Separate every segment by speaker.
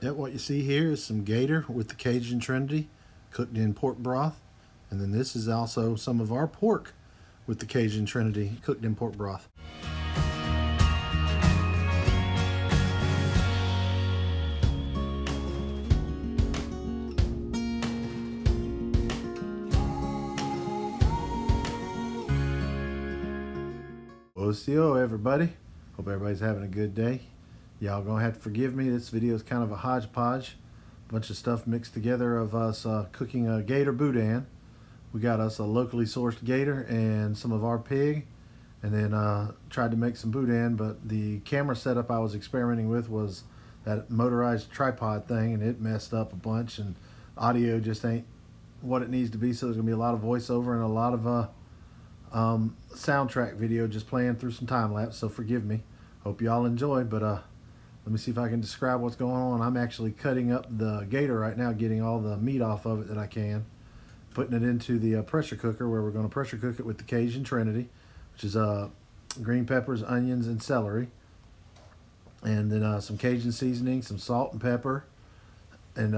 Speaker 1: Yep, what you see here is some gator with the Cajun Trinity cooked in pork broth. And then this is also some of our pork with the Cajun Trinity cooked in pork broth. Osio, everybody. Hope everybody's having a good day. Y'all gonna have to forgive me. This video is kind of a hodgepodge. Bunch of stuff mixed together of us cooking a Gator Boudin. We got us a locally sourced gator and some of our pig, and then tried to make some boudin, but the camera setup I was experimenting with was that motorized tripod thing, and it messed up a bunch, and audio just ain't what it needs to be, so there's gonna be a lot of voiceover and a lot of soundtrack video just playing through some time lapse, so forgive me. Hope y'all enjoy, but let me see if I can describe what's going on. I'm actually cutting up the gator right now, getting all the meat off of it that I can, putting it into the pressure cooker where we're going to pressure cook it with the Cajun Trinity, which is green peppers, onions, and celery, and then some Cajun seasoning, some salt and pepper, and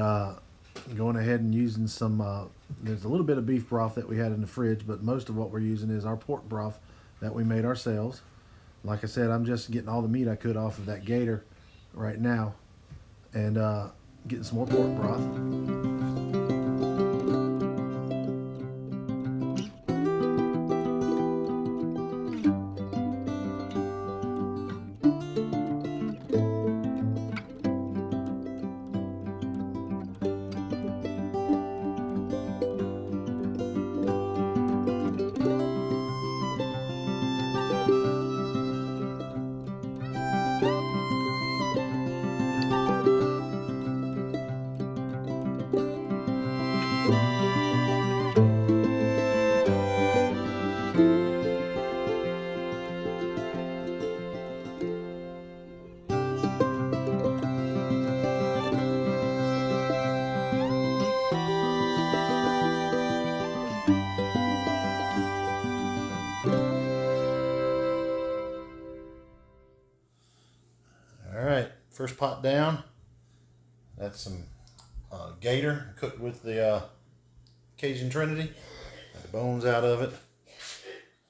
Speaker 1: going ahead and using some, there's a little bit of beef broth that we had in the fridge, but most of what we're using is our pork broth that we made ourselves. Like I said, I'm just getting all the meat I could off of that gator right now, and getting some more pork broth. Alright, first pot down. That's some gator cooked with the Cajun Trinity. Got the bones out of it.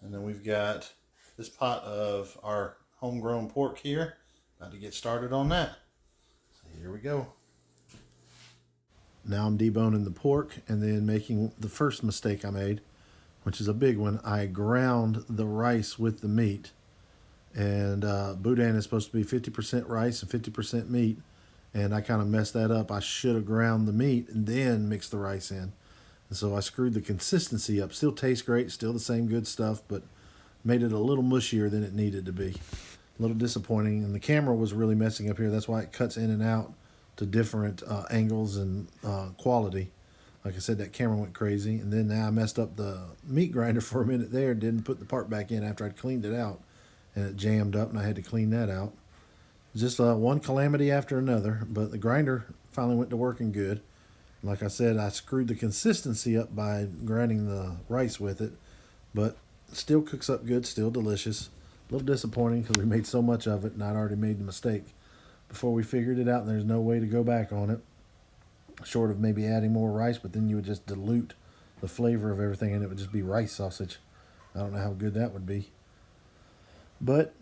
Speaker 1: And then we've got this pot of our homegrown pork here. About to get started on that. So here we go. Now I'm deboning the pork and then making the first mistake I made, which is a big one. I ground the rice with the meat. And boudin is supposed to be 50% rice and 50% meat, and I kind of messed that up. I should have ground the meat and then mixed the rice in, and so I screwed the consistency up. Still tastes great, still the same good stuff, but made it a little mushier than it needed to be. A little disappointing, and the camera was really messing up here. That's why it cuts in and out to different angles and quality. Like I said, that camera went crazy, and then now I messed up the meat grinder for a minute there. Didn't put the part back in after I'd cleaned it out, and it jammed up, and I had to clean that out. Just one calamity after another, but the grinder finally went to working good. Like I said, I screwed the consistency up by grinding the rice with it, but still cooks up good, still delicious. A little disappointing because we made so much of it, and I'd already made the mistake before we figured it out, and there's no way to go back on it, short of maybe adding more rice, but then you would just dilute the flavor of everything, and it would just be rice sausage. I don't know how good that would be. But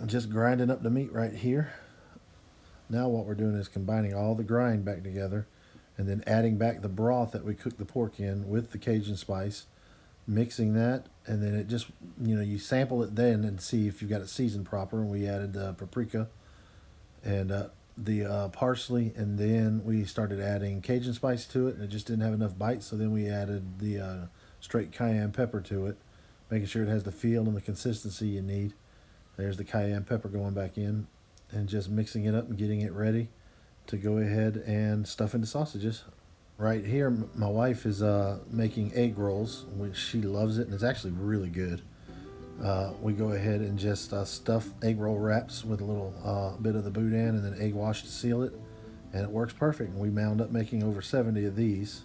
Speaker 1: just grinding up the meat right here. Now what we're doing is combining all the grind back together and then adding back the broth that we cooked the pork in with the Cajun spice, mixing that, and then it just, you sample it then and see if you've got it seasoned proper. And we added the paprika and the parsley, and then we started adding Cajun spice to it, and it just didn't have enough bite, so then we added the straight cayenne pepper to it, making sure it has the feel and the consistency you need. There's the cayenne pepper going back in, and just mixing it up and getting it ready to go ahead and stuff into sausages. Right here, my wife is making egg rolls, which she loves it, and it's actually really good. We go ahead and just stuff egg roll wraps with a little bit of the boudin and then egg wash to seal it, and it works perfect. And we wound up making over 70 of these.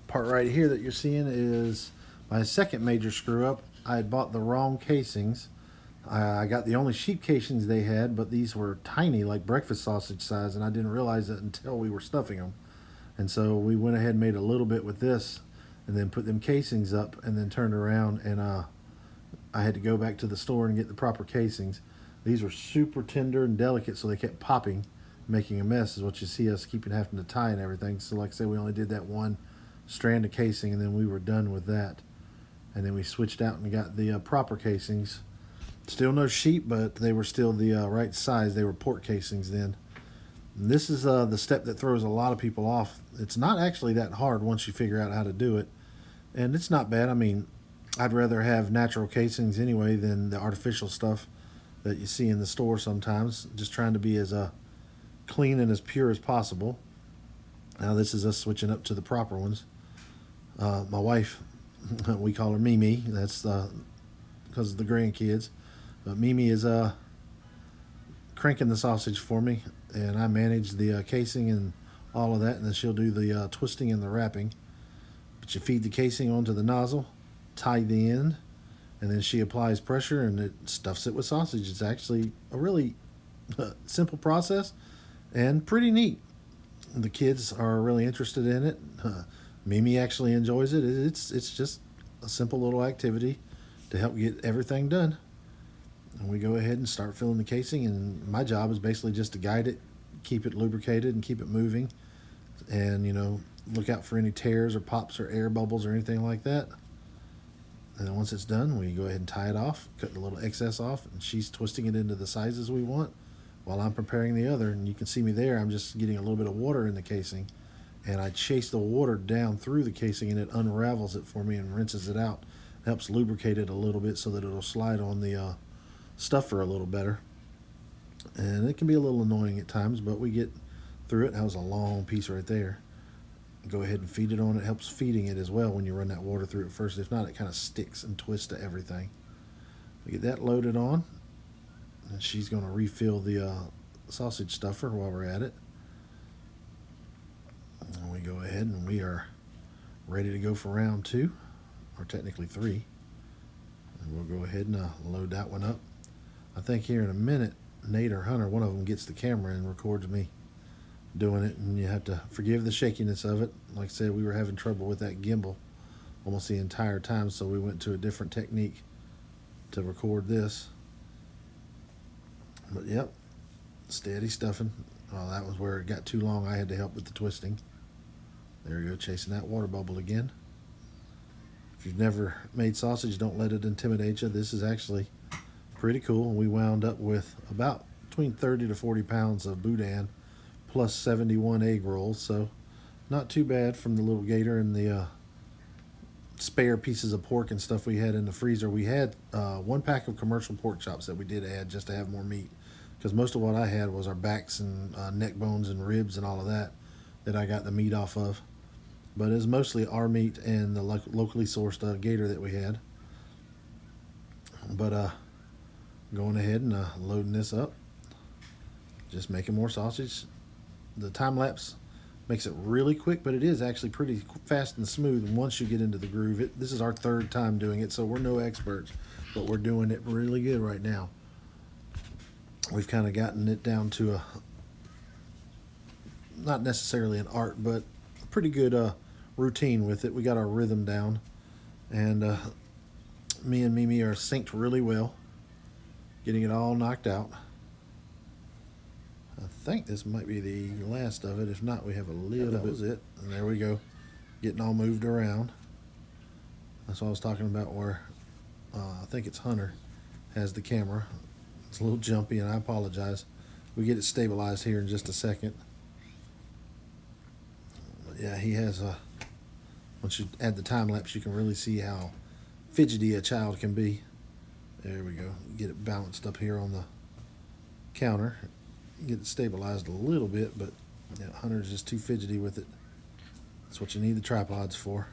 Speaker 1: Part right here that you're seeing is my second major screw up. I had bought the wrong casings. I got the only sheep casings they had, but these were tiny, like breakfast sausage size, and I didn't realize it until we were stuffing them. And so we went ahead and made a little bit with this, and then put them casings up, and then turned around, and I had to go back to the store and get the proper casings. These were super tender and delicate, so they kept popping, making a mess, is what you see us keeping having to tie and everything. So like I said, we only did that one strand of casing, and then we were done with that. And then we switched out and got the proper casings. Still no sheep, but they were still the right size. They were pork casings then. And this is the step that throws a lot of people off. It's not actually that hard once you figure out how to do it. And it's not bad. I mean, I'd rather have natural casings anyway than the artificial stuff that you see in the store sometimes. Just trying to be as clean and as pure as possible. Now this is us switching up to the proper ones. My wife, we call her Mimi. That's because of the grandkids. But Mimi is cranking the sausage for me, and I manage the casing and all of that, and then she'll do the twisting and the wrapping. But you feed the casing onto the nozzle, tie the end, and then she applies pressure, and it stuffs it with sausage. It's actually a really simple process and pretty neat. The kids are really interested in it. Mimi actually enjoys it. It's just a simple little activity to help get everything done. And we go ahead and start filling the casing, and my job is basically just to guide it, keep it lubricated, and keep it moving, and look out for any tears or pops or air bubbles or anything like that. And then once it's done, we go ahead and tie it off, cut the little excess off, and she's twisting it into the sizes we want while I'm preparing the other. And you can see me there, I'm just getting a little bit of water in the casing, and I chase the water down through the casing, and it unravels it for me and rinses it out. It helps lubricate it a little bit so that it'll slide on the stuffer a little better. And it can be a little annoying at times, but we get through it. That was a long piece right there. Go ahead and feed it on. It helps feeding it as well when you run that water through it first. If not, it kind of sticks and twists to everything. We get that loaded on, and she's going to refill the sausage stuffer while we're at it. And we go ahead and we are ready to go for round 2, or technically 3. And we'll go ahead and load that one up. I think here in a minute, Nate or Hunter, one of them, gets the camera and records me doing it, and you have to forgive the shakiness of it. Like I said, we were having trouble with that gimbal almost the entire time, so we went to a different technique to record this. But yep, steady stuffing. Oh, that was where it got too long. I had to help with the twisting. There you go, chasing that water bubble again. If you've never made sausage, don't let it intimidate you. This is actually pretty cool. We wound up with about between 30 to 40 pounds of boudin plus 71 egg rolls, so not too bad from the little gator and the spare pieces of pork and stuff we had in the freezer. We had 1 pack of commercial pork chops that we did add just to have more meat, because most of what I had was our backs and neck bones and ribs and all of that I got the meat off of. But it's mostly our meat and the locally sourced gator that we had. But going ahead and loading this up, just making more sausage. The time lapse makes it really quick, but it is actually pretty fast and smooth once you get into the groove. This is our 3rd time doing it, so we're no experts, but we're doing it really good right now. We've kind of gotten it down to a, not necessarily an art, but a pretty good routine with it. We got our rhythm down, and me and Mimi are synced really well, getting it all knocked out. I think this might be the last of it. If not, we have a little bit. That was it. And there we go, getting all moved around. That's what I was talking about, where I think it's Hunter has the camera. It's a little jumpy, and I apologize. We get it stabilized here in just a second. But yeah, he has once you add the time lapse, you can really see how fidgety a child can be. There we go. Get it balanced up here on the counter. Get it stabilized a little bit, but yeah, Hunter's just too fidgety with it. That's what you need the tripods for.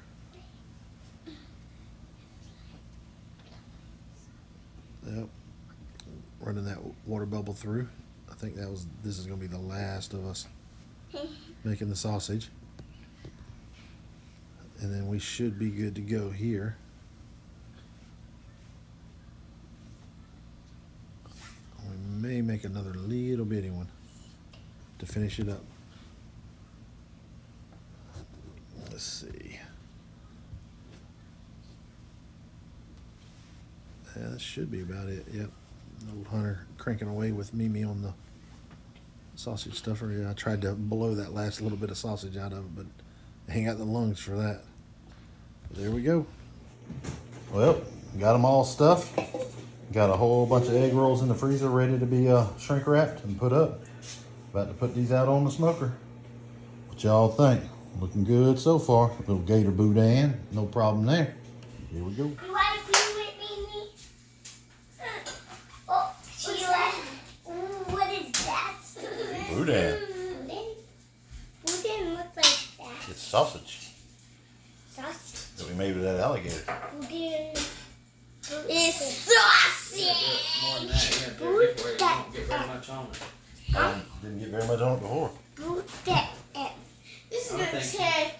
Speaker 1: Yep. Running that water bubble through. I think this is going to be the last of us making the sausage. And then we should be good to go here. We may make another little bitty one to finish it up. Let's see. Yeah, that should be about it. Yep. Old Hunter cranking away with Mimi on the sausage stuffer. Yeah, I tried to blow that last little bit of sausage out of it, but I ain't got the lungs for that. But there we go. Well, got them all stuffed. Got a whole bunch of egg rolls in the freezer ready to be shrink wrapped and put up. About to put these out on the smoker. What y'all think? Looking good so far. Little Gator Boudin, no problem there. Here we go.
Speaker 2: What is that?
Speaker 1: Boudin.
Speaker 2: Boudin looks like that.
Speaker 1: It's sausage
Speaker 2: Sausage.
Speaker 1: that we made with that alligator.
Speaker 2: Boudin is sausage.
Speaker 3: More than that, you don't get very much on it.
Speaker 1: Didn't get very much on it before.
Speaker 2: Boudin. This is
Speaker 3: I
Speaker 2: gonna
Speaker 3: think-
Speaker 2: take.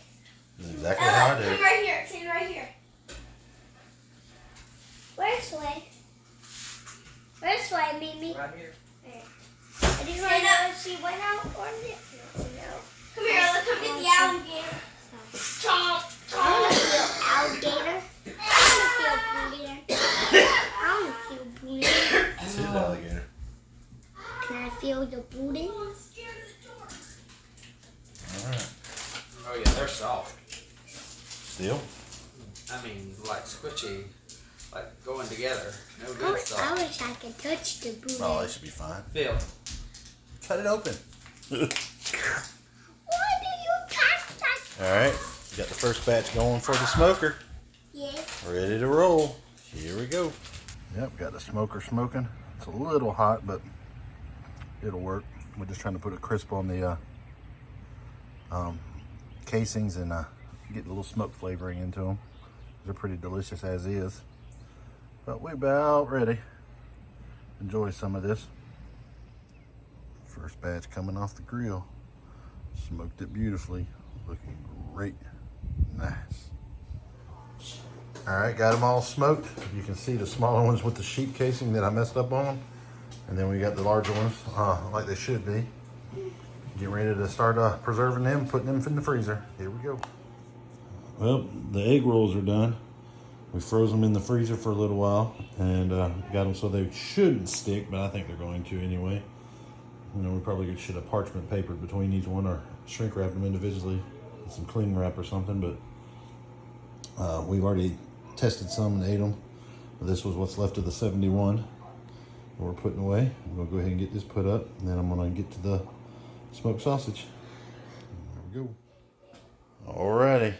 Speaker 1: That's exactly how I do
Speaker 2: Come
Speaker 1: it.
Speaker 2: right here. Sit right here. Where's Sway? Where's Sway, Mimi?
Speaker 3: Right here.
Speaker 2: I just want to know if she went out or did. No. Come here, let's come get the alligator. Chomp, chomp. I want to feel alligator. I want to feel Boudin. I want to feel Boudin.
Speaker 1: This is alligator.
Speaker 2: Can I feel the Boudin?
Speaker 1: Alright.
Speaker 3: Oh yeah, they're soft.
Speaker 1: Still?
Speaker 3: I mean, like squishy, like going together. No
Speaker 2: I
Speaker 3: good
Speaker 2: wish
Speaker 3: soft.
Speaker 2: I could touch the Boudin.
Speaker 1: Oh, they should be fine.
Speaker 3: Phil,
Speaker 1: Cut it open.
Speaker 2: Why do you touch that?
Speaker 1: Alright. Got the first batch going for the smoker.
Speaker 2: Yeah.
Speaker 1: Ready to roll. Here we go. Yep, got the smoker smoking. It's a little hot, but it'll work. We're just trying to put a crisp on the casings and get a little smoke flavoring into them. They're pretty delicious as is. But we're about ready. Enjoy some of this. First batch coming off the grill. Smoked it beautifully. Looking great. Nice. All right, got them all smoked. You can see the smaller ones with the sheep casing that I messed up on them. And then we got the larger ones like they should be. Getting ready to start preserving them, putting them in the freezer. Here we go. Well, the egg rolls are done. We froze them in the freezer for a little while and got them so they shouldn't stick, but I think they're going to anyway. You know, we probably should have parchment papered between each one or shrink wrap them individually with some cling wrap or something, but we've already tested some and ate them. This was what's left of the 71 we're putting away. I'm gonna go ahead and get this put up, and then I'm gonna get to the smoked sausage. There we go. Alrighty.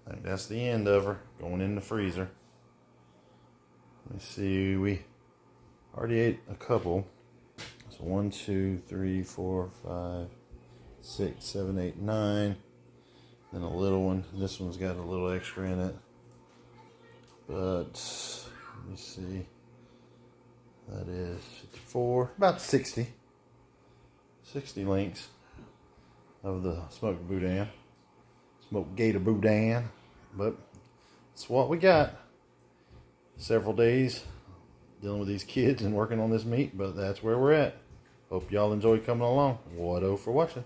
Speaker 1: I think that's the end of her, going in the freezer. Let me see, we already ate a couple. So 1, 2, 3, 4, 5, 6, 7, 8, 9. Then a little one. This one's got a little extra in it. But, let me see. That is 54, about 60. 60 links of the smoked Boudin. Smoked Gator Boudin. But that's what we got. Several days dealing with these kids and working on this meat, but that's where we're at. Hope y'all enjoy coming along. Wado for watching.